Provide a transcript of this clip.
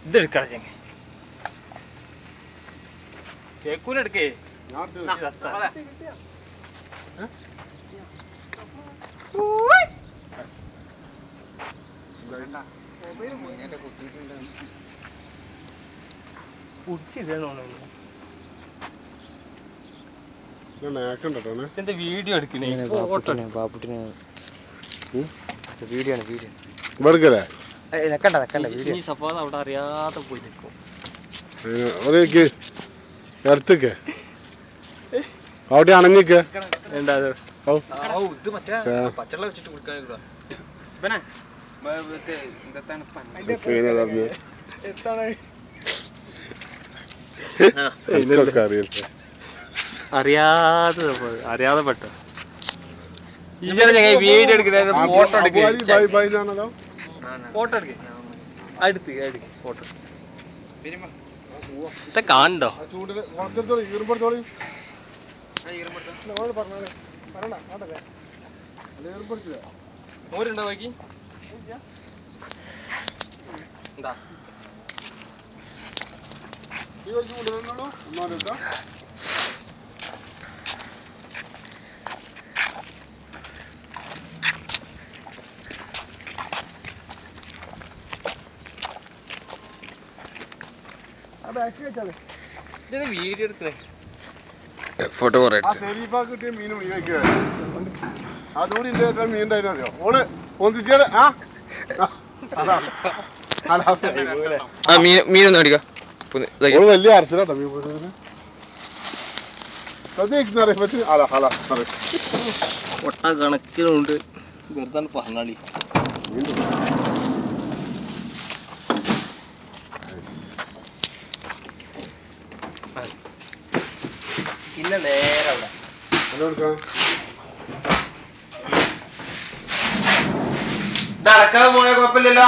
ഇതെടുക്കണം ചെങ്ങ കേക്കൂലെടുക്കേ video എടുക്കണേ video ആണ് suppose അവിടെ അറിയാതെ പോയി നിൽക്കും അവിടെ അണങ്ങിക്ക പച്ചവെള്ളം വെച്ചിട്ട് കുടിക്കാൻ അറിയാതെ പെട്ട വീഡിയോ എടുക്കുന്ന ഫോട്ടോ ഫോട്ടോ എടുക്ക ഫോട്ടോ കാണണ്ടോ ഓരുണ്ടോ ബാക്കി എന്താ വീഡിയോ എടുക്കണേ ഫോട്ടോ മീനൊന്നും അടിക്കാം വലിയ അരച്ചിലാട്ടോ ഒട്ട കണക്കിനുണ്ട് വെറുതെ പറഞ്ഞാളി പിന്നെ നേരെ അവിടെ നടക്കാതെ പോണേ കുഴപ്പമില്ലല്ലോ.